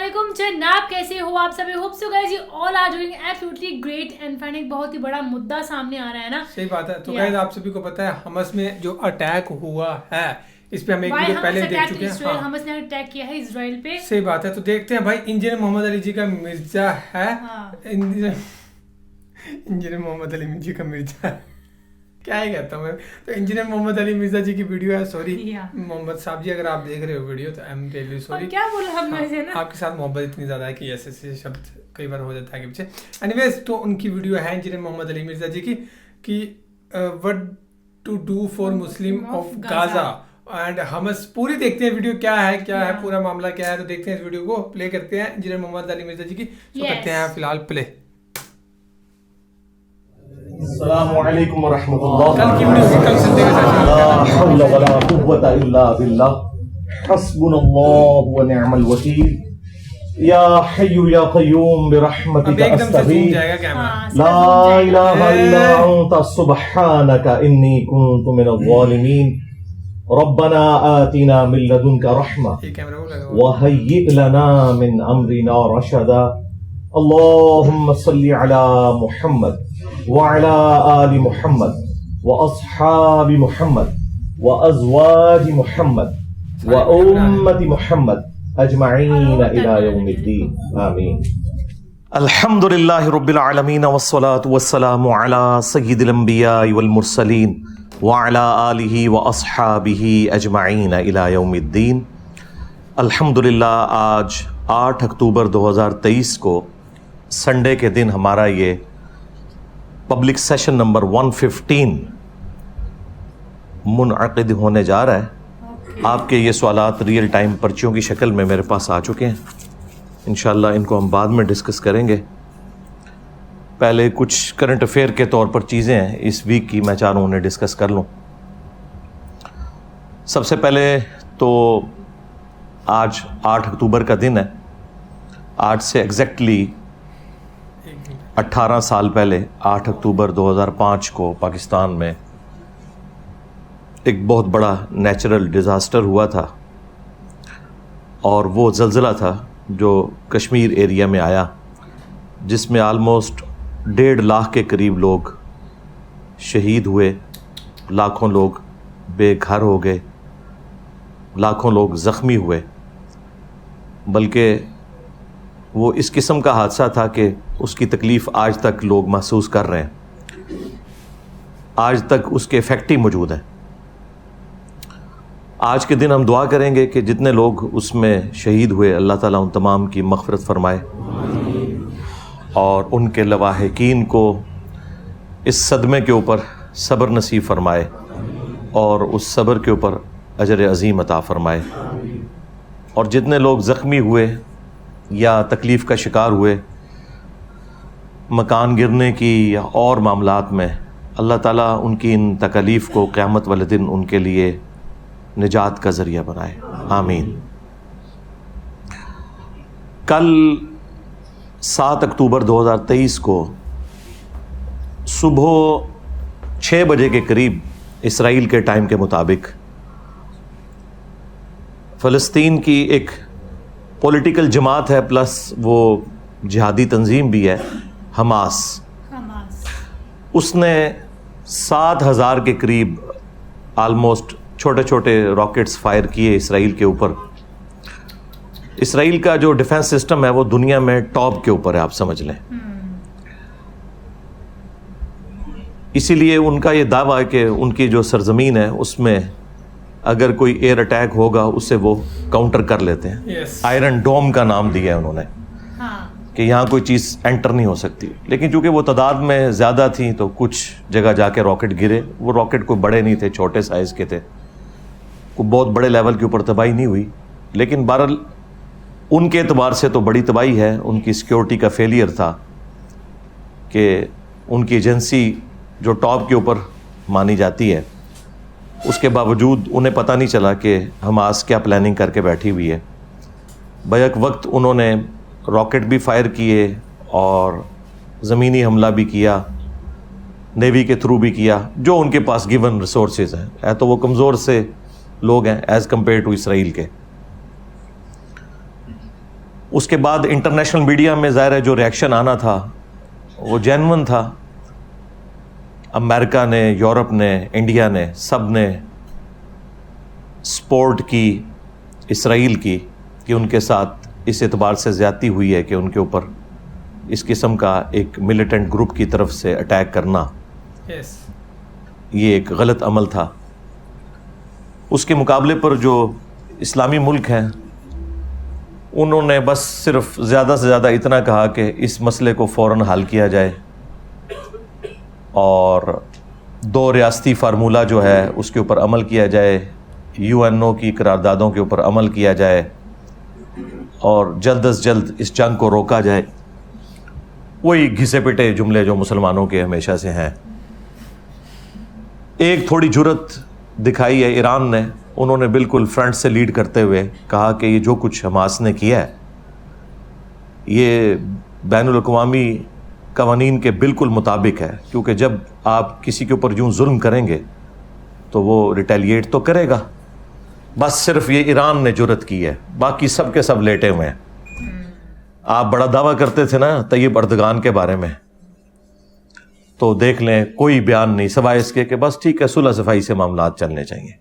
वालेकुम जनाब, कैसे हो आप सभी? Hope so guys you all are doing absolutely great and fine. एक बहुत ही बड़ा मुद्दा सामने आ रहा है ना। सही बात है। तो गाइस आप सभी को पता है हमस में जो अटैक हुआ है, इस पे हम एक वीडियो पहले देख चुके हैं। हाँ, हमस ने अटैक किया है इजराइल पे। सही बात है। तो देखते हैं भाई, इंजीनियर मोहम्मद अली जी का मिर्जा है। इंजीनियर मोहम्मद अली जी का मिर्जा है, क्या ही कहता हूँ मैं। तो इंजीनियर मोहम्मद अली मिर्जा जी की वीडियो है। सॉरी मोहम्मद साहब जी, अगर आप देख रहे हो वीडियो तो आई एम रियली सॉरी। क्या बोला हमने से ना, आपके साथ मोहब्बत इतनी ज्यादा है कि ऐसे शब्द कई बार हो जाता है पीछे। एनीवेज, तो उनकी वीडियो है इंजीनियर मोहम्मद अली मिर्जा जी की कि what to do for Muslim of Gaza and Hamas. पूरी देखते हैं वीडियो क्या है पूरा मामला क्या है। तो देखते हैं इस वीडियो को, प्ले करते हैं इंजीनियर मोहम्मद अली मिर्जा जी की। तो करते हैं फिलहाल प्ले। अस्सलामु अलैकुम व रहमतुल्लाह। कल की वीडियो कल से ला हौला वला कुव्वता इल्ला बिल्लाह। हस्बुनल्लाहु व निअमल वकील। या हय्यु या क़य्यूम बिरहमतिका अस्तगीथ। ला इलाहा इल्ला अंता सुब्हानका इन्नी कुन्तु मिनज़ ज़ालिमीन। रब्बना आतिना मिन लदुनका रहमा व हय्यि लना मिन अमरिना रशदा। अल्लाहुम्मा सल्लि अला मुहम्मद वअला आलि मुहम्मद व अस्हाबि मुहम्मद व अज़वाजि मुहम्मद व उम्मति मुहम्मद अजमईन इला यौमिद्दीन आमीन। अल्हम्दुलिल्लाहि रब्बिल आलमीन वस्सलातु वस्सलामु अला सय्यिदिल अंबिया वल मुरसलीन व अला आलिहि व अस्हाबिहि अजमईन इला यौमिद्दीन। अल्हम्दुलिल्लाह, आज 8 अक्टूबर 2023 को संडे के दिन हमारा ये पब्लिक सेशन नंबर 115 मुनअक़िद होने जा रहा है। आपके ये सवालात रियल टाइम पर्चियों की शक्ल में मेरे पास आ चुके हैं। इंशाल्लाह इनको हम बाद में डिस्कस करेंगे। पहले कुछ करंट अफेयर के तौर पर चीज़ें हैं इस वीक की, मैं चाह रहा हूँ उन्हें डिस्कस कर लूँ। सबसे पहले तो आज 8 अक्टूबर का दिन है। आज से एग्जैक्टली 18 साल पहले 8 अक्टूबर 2005 को पाकिस्तान में एक बहुत बड़ा नेचुरल डिज़ास्टर हुआ था, और वो ज़लज़ला था जो कश्मीर एरिया में आया, जिसमें आलमोस्ट 1.5 लाख के करीब लोग शहीद हुए, लाखों लोग बेघर हो गए, लाखों लोग ज़ख्मी हुए। बल्कि वो इस किस्म का हादसा था कि उसकी तकलीफ़ आज तक लोग महसूस कर रहे हैं, आज तक उसके इफ़ेक्ट ही मौजूद हैं। आज के दिन हम दुआ करेंगे कि जितने लोग उसमें शहीद हुए, अल्लाह ताला उन तमाम की मग़फ़िरत फ़रमाए और उनके लवाहिकीन को इस सदमे के ऊपर सब्र नसीब फ़रमाए और उस सब्र के ऊपर अजर अज़ीम अता फ़रमाए। और जितने लोग ज़ख्मी हुए या तकलीफ़ का शिकार हुए, मकान गिरने की या और मामलात में, अल्लाह ताला उनकी इन तकलीफ़ को क़यामत वाले दिन उनके लिए निजात का ज़रिया बनाए, आमीन। कल 7 अक्टूबर 2023 को सुबह 6 बजे के करीब इसराइल के टाइम के मुताबिक फ़लस्तीन की एक पॉलिटिकल जमात है, प्लस वो जिहादी तंजीम भी है, हमास। उसने 7,000 के करीब आलमोस्ट छोटे छोटे रॉकेट्स फायर किए इसराइल के ऊपर। इसराइल का जो डिफेंस सिस्टम है वो दुनिया में टॉप के ऊपर है, आप समझ लें। इसीलिए उनका ये दावा है कि उनकी जो सरजमीन है उसमें अगर कोई एयर अटैक होगा उससे वो काउंटर कर लेते हैं। आयरन डोम का नाम दिया है उन्होंने, कि यहाँ कोई चीज़ एंटर नहीं हो सकती। लेकिन चूंकि वो तादाद में ज़्यादा थी तो कुछ जगह जाके रॉकेट गिरे। वो रॉकेट कोई बड़े नहीं थे, छोटे साइज़ के थे, कोई बहुत बड़े लेवल के ऊपर तबाही नहीं हुई। लेकिन बहरहाल उनके एतबार से तो बड़ी तबाही है। उनकी सिक्योरिटी का फेलियर था कि उनकी एजेंसी जो टॉप के ऊपर मानी जाती है, उसके बावजूद उन्हें पता नहीं चला कि हमास क्या प्लानिंग करके बैठी हुई है। बैक वक्त उन्होंने रॉकेट भी फायर किए और ज़मीनी हमला भी किया, नेवी के थ्रू भी किया, जो उनके पास गिवन रिसोर्सेज हैं। तो वो कमज़ोर से लोग हैं एज़ कम्पेयर टू इसराइल के। اس کے بعد انٹرنیشنل میڈیا میں ظاہر ہے جو ریئیکشن آنا تھا وہ جینون تھا. امریکہ نے، یورپ نے، انڈیا نے، سب نے سپورٹ کی اسرائیل کی کہ ان کے ساتھ اس اعتبار سے زیادتی ہوئی ہے کہ ان کے اوپر اس قسم کا ایک ملیٹنٹ گروپ کی طرف سے اٹیک کرنا یہ ایک غلط عمل تھا. اس کے مقابلے پر جو اسلامی ملک ہیں انہوں نے بس صرف زیادہ سے زیادہ اتنا کہا کہ اس مسئلے کو فوراً حل کیا جائے اور 2 ریاستی فارمولہ جو ہے اس کے اوپر عمل کیا جائے، UN کی قراردادوں کے اوپر عمل کیا جائے اور جلد از جلد اس جنگ کو روکا جائے. وہی گھسے پٹے جملے جو مسلمانوں کے ہمیشہ سے ہیں. ایک تھوڑی جرت دکھائی ہے ایران نے، انہوں نے بالکل فرنٹ سے لیڈ کرتے ہوئے کہا کہ یہ جو کچھ حماس نے کیا ہے یہ بین الاقوامی قوانین کے بالکل مطابق ہے، کیونکہ جب آپ کسی کے اوپر یوں ظلم کریں گے تو وہ ریٹیلیٹ تو کرے گا. بس صرف یہ ایران نے جرت کی ہے، باقی سب کے سب لیٹے ہوئے ہیں. آپ بڑا دعویٰ کرتے تھے نا طیب اردگان کے بارے میں، تو دیکھ لیں کوئی بیان نہیں سوائے اس کے کہ بس ٹھیک ہے صلح صفائی سے معاملات چلنے چاہیے.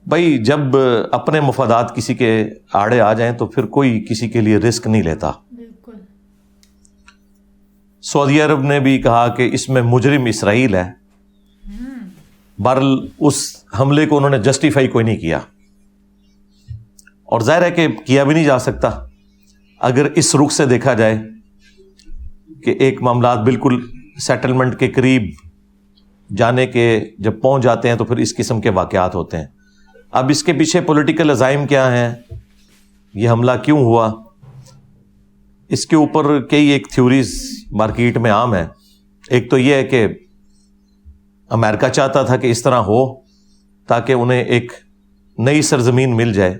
بھائی جب اپنے مفادات کسی کے آڑے آ جائیں تو پھر کوئی کسی کے لیے رسک نہیں لیتا. سعودی عرب نے بھی کہا کہ اس میں مجرم اسرائیل ہے. بہرحال اس حملے کو انہوں نے جسٹیفائی کوئی نہیں کیا، اور ظاہر ہے کہ کیا بھی نہیں جا سکتا اگر اس رخ سے دیکھا جائے کہ ایک معاملات بالکل سیٹلمنٹ کے قریب جانے کے جب پہنچ جاتے ہیں تو پھر اس قسم کے واقعات ہوتے ہیں. اب اس کے پیچھے پولیٹیکل عزائم کیا ہیں، یہ حملہ کیوں ہوا، اس کے اوپر کئی ایک تھیوریز مارکیٹ میں عام ہیں. ایک تو یہ ہے کہ امریکہ چاہتا تھا کہ اس طرح ہو تاکہ انہیں ایک نئی سرزمین مل جائے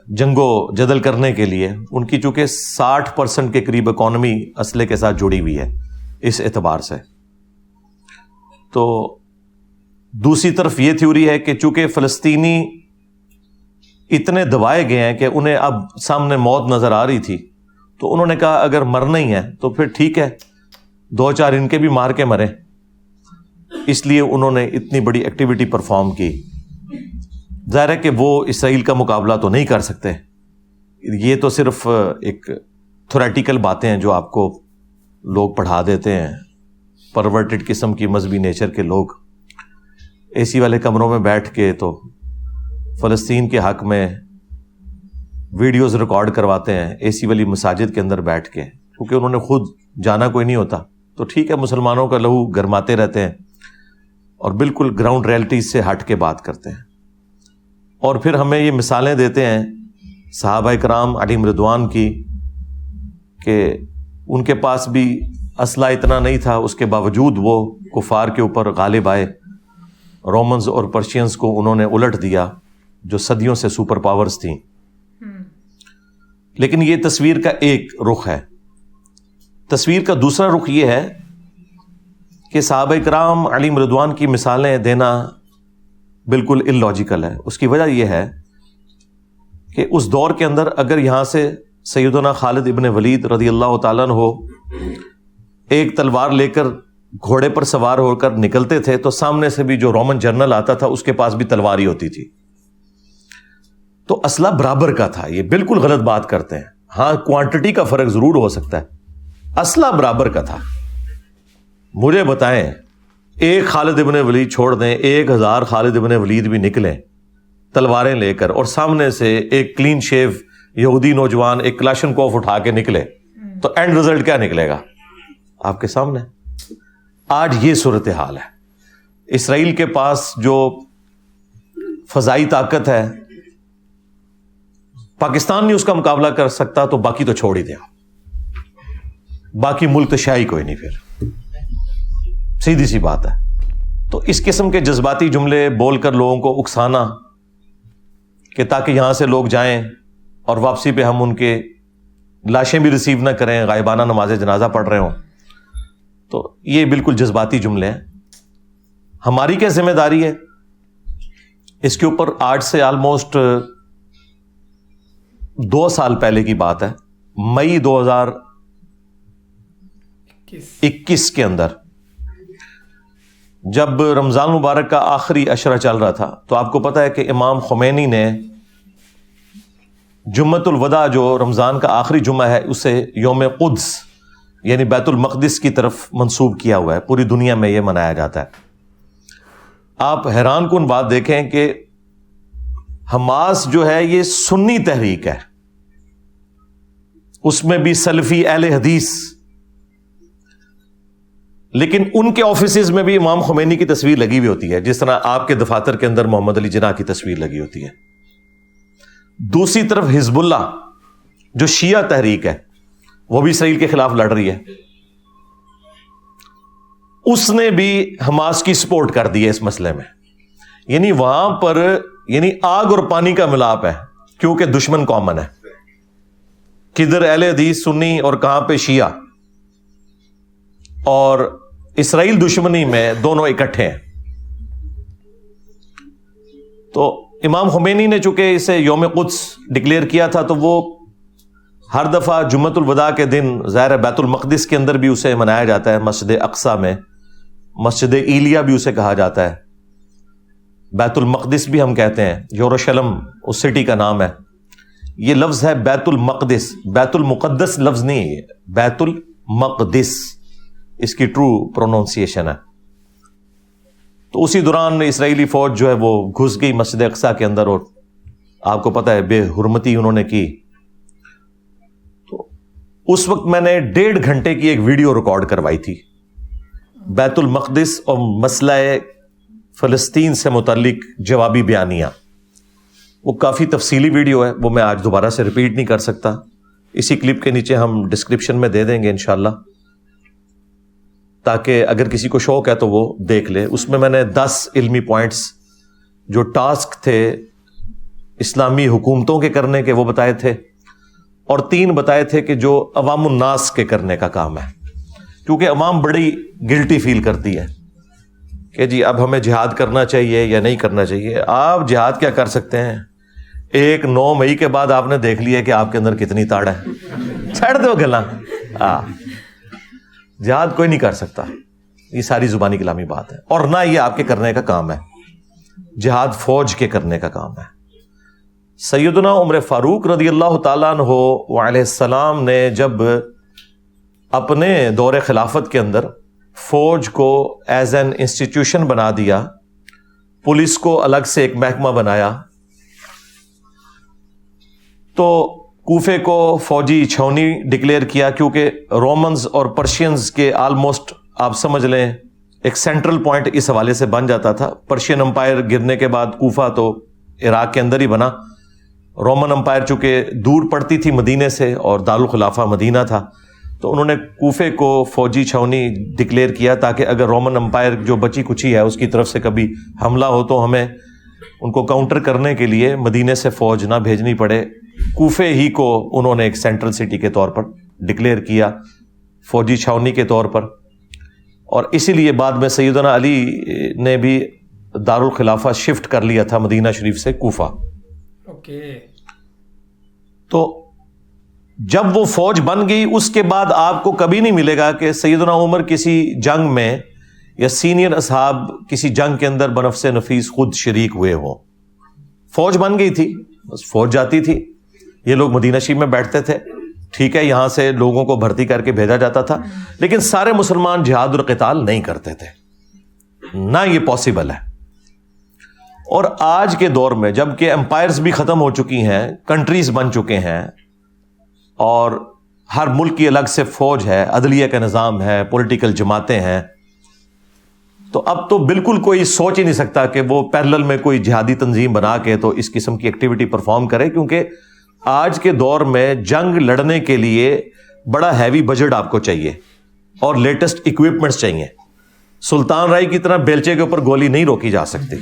جنگ و جدل کرنے کے لیے. ان کی چونکہ 60% کے قریب اکانومی اسلحے کے ساتھ جڑی ہوئی ہے اس اعتبار سے. تو دوسری طرف یہ تھیوری ہے کہ چونکہ فلسطینی اتنے دبائے گئے ہیں کہ انہیں اب سامنے موت نظر آ رہی تھی، تو انہوں نے کہا اگر مرنا ہی ہے تو پھر ٹھیک ہے 2-4 ان کے بھی مار کے مریں. اس لیے انہوں نے اتنی بڑی ایکٹیویٹی پرفارم کی. ظاہر ہے کہ وہ اسرائیل کا مقابلہ تو نہیں کر سکتے. یہ تو صرف ایک تھیوریٹیکل باتیں ہیں جو آپ کو لوگ پڑھا دیتے ہیں، پرورٹڈ قسم کی مذہبی نیچر کے لوگ اے سی والے کمروں میں بیٹھ کے تو فلسطین کے حق میں ویڈیوز ریکارڈ کرواتے ہیں اے سی والی مساجد کے اندر بیٹھ کے، کیونکہ انہوں نے خود جانا کوئی نہیں ہوتا. تو ٹھیک ہے مسلمانوں کا لہو گرماتے رہتے ہیں اور بالکل گراؤنڈ ریئلٹیز سے ہٹ کے بات کرتے ہیں. اور پھر ہمیں یہ مثالیں دیتے ہیں صحابہ کرام علیہم رضوان کی کہ ان کے پاس بھی اسلحہ اتنا نہیں تھا، اس کے باوجود وہ کفار کے اوپر غالب آئے. رومنز اور پرشینز کو انہوں نے الٹ دیا جو صدیوں سے سپر پاورز تھیں. لیکن یہ تصویر کا ایک رخ ہے. تصویر کا دوسرا رخ یہ ہے کہ صحابہ کرام علیہم رضوان کی مثالیں دینا بالکل اللاجیکل ہے. اس کی وجہ یہ ہے کہ اس دور کے اندر اگر یہاں سے سیدنا خالد ابن ولید رضی اللہ تعالیٰ عنہ ایک تلوار لے کر گھوڑے پر سوار ہو کر نکلتے تھے تو سامنے سے بھی جو رومن جنرل آتا تھا اس کے پاس بھی تلوار ہی ہوتی تھی. تو اسلحہ برابر کا تھا. یہ بالکل غلط بات کرتے ہیں. ہاں کوانٹٹی کا فرق ضرور ہو سکتا ہے، اسلحہ برابر کا تھا. مجھے بتائیں ایک خالد ابن ولید چھوڑ دیں 1000 خالد ابن ولید بھی نکلیں تلواریں لے کر اور سامنے سے ایک کلین شیو یہودی نوجوان ایک کلاشنکوف اٹھا کے نکلے تو اینڈ رزلٹ کیا نکلے گا آپ کے سامنے. آج یہ صورتحال ہے. اسرائیل کے پاس جو فضائی طاقت ہے پاکستان نہیں اس کا مقابلہ کر سکتا تو باقی تو چھوڑ ہی دیا. باقی ملک تو شاہی کوئی نہیں، پھر سیدھی سی بات ہے. تو اس قسم کے جذباتی جملے بول کر لوگوں کو اکسانا کہ تاکہ یہاں سے لوگ جائیں اور واپسی پہ ہم ان کے لاشیں بھی ریسیو نہ کریں، غائبانہ نماز جنازہ پڑھ رہے ہوں، تو یہ بالکل جذباتی جملے ہیں. ہماری کیا ذمہ داری ہے اس کے اوپر؟ آج سے آلموسٹ 2 साल पहले की बात है, मई 2021 के अंदर जब रमजान मुबारक का आखिरी अशरा चल रहा था, तो आपको पता है कि इमाम खुमैनी ने जुम्मतुल वदा जो रमजान का आखिरी जुम्मा है उसे यौम कुद्स यानी बैतुल मक़दिस की तरफ मंसूब किया हुआ है। पूरी दुनिया में यह मनाया जाता है। आप हैरान कुन बात देखें कि हमास जो है ये सुन्नी तहरीक है, उसमें भी सलफी अहले हदीस, लेकिन उनके ऑफिसेज में भी इमाम खुमैनी की तस्वीर लगी हुई होती है, जिस तरह आपके दफातर के अंदर मोहम्मद अली जिन्ना की तस्वीर लगी होती है। दूसरी तरफ हिजबुल्लाह जो शिया तहरीक है, वो भी इसराइल के खिलाफ लड़ रही है, उसने भी हमास की सपोर्ट कर दी है इस मसले में। यानी वहां पर यानी आग और पानी का मिलाप है, क्योंकि दुश्मन कॉमन है, किधर अहले हदीस सुन्नी और कहां पे शिया, और इसराइल दुश्मनी में दोनों इकट्ठे हैं। तो इमाम खुमैनी ने चूंकि इसे यौम कुद्स डिक्लेयर किया था, तो वो हर दफा जुम्मतुल वदा के दिन ज़ाहिर बैतुल मक़दिस के अंदर भी उसे मनाया जाता है, मस्जिद अक्सा में, मस्जिद ईलिया भी उसे कहा जाता है, बैतुल मक़दिस भी हम कहते हैं, यरूशलेम उस सिटी का नाम है। ये लफ्ज है बैतुल मक़दिस, बैतुल मुक़द्दस लफ्ज नहीं है, बैतुल मक़दिस इसकी ट्रू प्रोनाउंसिएशन है। तो उसी दौरान इसराइली फौज जो है वो घुस गई मस्जिद अक्सा के अंदर, और आपको पता है बेहुरमती उन्होंने की। तो उस वक्त मैंने 1.5 घंटे की एक वीडियो रिकॉर्ड करवाई थी, बैतुल मक़दिस और मसला फ़लस्तीन से मुताल्लिक जवाबी बयानियां। वो काफ़ी तफसीली वीडियो है, वो मैं आज दोबारा से रिपीट नहीं कर सकता। इसी क्लिप के नीचे हम डिस्क्रिप्शन में दे देंगे इंशाल्लाह, ताकि अगर किसी को शौक है तो वो देख ले। उसमें मैंने 10 इल्मी पॉइंट्स जो टास्क थे इस्लामी हुकूमतों के करने के वो बताए थे, और 3 बताए थे कि जो अवामुन नास के करने का काम है, क्योंकि अवाम बड़ी गिल्टी फील करती है कि जी अब हमें जिहाद करना चाहिए या नहीं करना चाहिए। आप जिहाद क्या कर सकते हैं? एक 9 मई के बाद आपने देख लिया कि आपके अंदर कितनी ताड़ है, छड़ दो गला। जिहाद कोई नहीं कर सकता, ये सारी जुबानी कलामी बात है, और ना ये आपके करने का काम है, जिहाद फौज के करने का काम है। सैयदना उमर फारूक रदियल्लाहु ताला अन्हु अलैहिस्सलाम ने जब अपने दौरे खिलाफत के अंदर फौज को एज एन इंस्टीट्यूशन बना दिया, पुलिस को अलग से एक महकमा बनाया, तो कूफे को फौजी छावनी डिक्लेयर किया, क्योंकि रोमन्स और पर्शियंस के आलमोस्ट आप समझ लें एक सेंट्रल पॉइंट इस हवाले से बन जाता था। पर्शियन अंपायर गिरने के बाद कूफा तो इराक के अंदर ही बना, रोमन अंपायर चूंकि दूर पड़ती थी मदीने से और दारुल खिलाफा मदीना था, तो उन्होंने कूफे को फौजी छावनी डिक्लेयर किया, ताकि अगर रोमन अंपायर जो बची कुची है उसकी तरफ से कभी हमला हो तो हमें उनको काउंटर करने के लिए मदीने से फौज ना भेजनी पड़े। कूफे ही को उन्होंने एक सेंट्रल सिटी के तौर पर डिक्लेयर किया, फौजी छावनी के तौर पर, और इसीलिए बाद में सैयदना अली ने भी दारुल खिलाफा शिफ्ट कर लिया था मदीना शरीफ से कूफा। ओके। तो जब वो फौज बन गई, उसके बाद आपको कभी नहीं मिलेगा कि सैयदना उमर किसी जंग में या सीनियर असहाब किसी जंग के अंदर बनफ़्से नफीस खुद शरीक हुए हो। फौज बन गई थी, बस फौज जाती थी, ये लोग मदीना शरीफ में बैठते थे, ठीक है, यहां से लोगों को भर्ती करके भेजा जाता था, लेकिन सारे मुसलमान जिहाद और क़िताल नहीं करते थे, ना ये पॉसिबल है। और आज के दौर में जबकि एम्पायर्स भी खत्म हो चुकी हैं, कंट्रीज बन चुके हैं, और हर मुल्क की अलग से फौज है, अदलिया का निज़ाम है, पॉलिटिकल जमातें हैं, तो अब तो बिल्कुल कोई सोच ही नहीं सकता कि वो पैरेलल में कोई जिहादी तंजीम बना के तो इस किस्म की एक्टिविटी परफॉर्म करे, क्योंकि आज के दौर में जंग लड़ने के लिए बड़ा हैवी बजट आपको चाहिए और लेटेस्ट इक्विपमेंट्स चाहिए। सुल्तान राय की तरह बेलचे के ऊपर गोली नहीं रोकी जा सकती।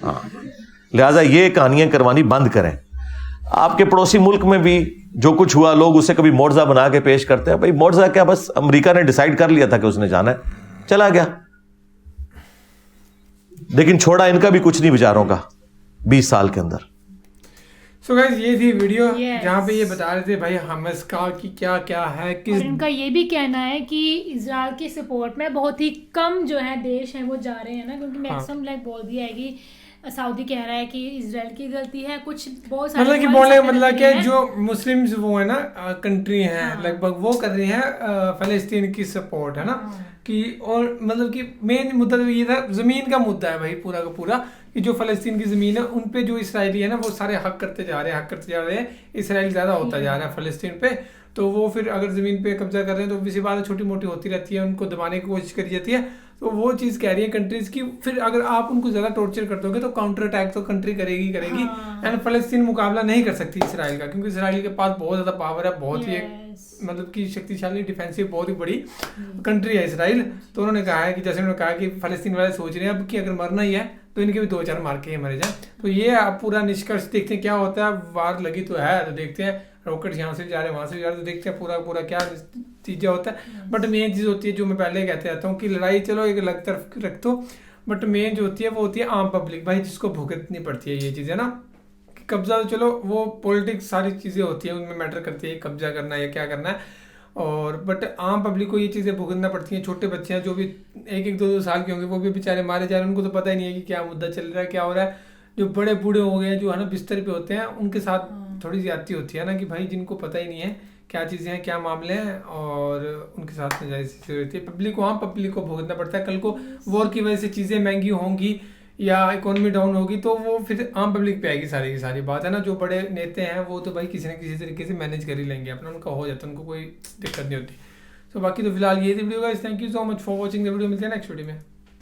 हाँ, लिहाजा ये कहानियां करवानी बंद करें। आपके पड़ोसी मुल्क में भी जो कुछ हुआ, लोग उसे कभी मोर्जा बना के पेश करते हैं। भाई मोर्जा क्या, बस अमेरिका ने डिसाइड कर लिया था कि उसने जाना है, चला गया, लेकिन छोड़ा इनका भी कुछ नहीं बेचारों का 20 साल के अंदर। सो गाइस ये थी वीडियो जहाँ पे ये बता रहे थे भाई हमस का कि क्या क्या है किस, और इनका ये भी कहना है कि इजराइल की सपोर्ट में बहुत ही कम जो है देश हैं वो जा रहे हैं ना, क्योंकि मैक्सिमम लाइक बोल दिया है कि सऊदी कह रहा है कि इजराइल की गलती है, कुछ बहुत सारे मतलब कि बोलने का मतलब कि जो मुस्लिम्स वो है ना कंट्री हैं लगभग वो कर रही हैं फलस्तीन की सपोर्ट है ना कि, और मतलब कि मेन मुद्दा तो ये था, ज़मीन का मुद्दा है भाई पूरा का पूरा, कि जो फ़लस्तीन की ज़मीन है उन पे जो इसराइली है ना वो सारे हक करते जा रहे हैं, इसराइल ज़्यादा होता जा रहा है फ़लस्तीन पे, तो वो फिर अगर ज़मीन पे कब्जा कर रहे हैं तो किसी बात छोटी मोटी होती रहती है, उनको दबाने की कोशिश करी जाती है, तो वो चीज़ कह रही है कंट्रीज़ की, फिर अगर आप उनको ज़्यादा टॉर्चर कर दोगे तो काउंटर अटैक तो कंट्री करेगी एंड फ़लस्तीन मुकाबला नहीं कर सकती इसराइल का, क्योंकि इसराइल के पास बहुत ज़्यादा पावर है, बहुत ही मतलब कि शक्तिशाली डिफेंसिव बहुत ही बड़ी कंट्री है इसराइल। तो उन्होंने कहा है कि जैसे उन्होंने कहा कि फ़लस्तीन वाले सोच रहे हैं अब कि अगर मरना ही है तो इनके भी 2-4 मार के मरे जाए। तो ये आप पूरा निष्कर्ष देखते हैं क्या होता है, वार लगी तो है, तो देखते हैं रॉकेट यहाँ से जा रहे हैं वहाँ से जा रहे हैं, तो देखते हैं पूरा क्या चीज़ें होता है। बट मेन चीज़ होती है जो मैं पहले कहते रहता हूँ कि लड़ाई चलो एक अलग तरफ रख दो, बट मेन जो होती है वो होती है आम पब्लिक भाई, जिसको भुगतनी पड़ती है ये चीज़ें ना। कब्जा तो चलो वो पॉलिटिक्स सारी चीज़ें होती हैं उनमें मैटर करती है कब्जा करना है या क्या करना है, और बट आम पब्लिक को ये चीज़ें भुगतना पड़ती हैं। छोटे बच्चे हैं जो भी 1-2 साल के होंगे वो भी बेचारे मारे जा रहे हैं, उनको तो पता ही नहीं है कि क्या मुद्दा चल रहा है क्या हो रहा है। जो बड़े बूढ़े हो गए हैं जो है ना बिस्तर पे होते हैं उनके साथ थोड़ी ज्यादती होती है ना कि भाई जिनको पता ही नहीं है क्या चीज़ें हैं क्या मामले हैं, और उनके साथ नजायज़ रहती है। पब्लिक को आम पब्लिक को भुगतना पड़ता है। कल को वॉर की वजह से चीज़ें महंगी होंगी या इकोनॉमी डाउन होगी तो वो फिर आम पब्लिक पे आएगी सारी की सारी बात है ना। जो बड़े नेता हैं वो तो भाई किसी न किसी तरीके से मैनेज कर ही लेंगे अपना, उनका हो जाता है, उनको कोई दिक्कत नहीं होती। तो बाकी तो फिलहाल ये थी video guys, thank you so much for watching the video, मिलते हैं नेक्स्ट वीडियो में।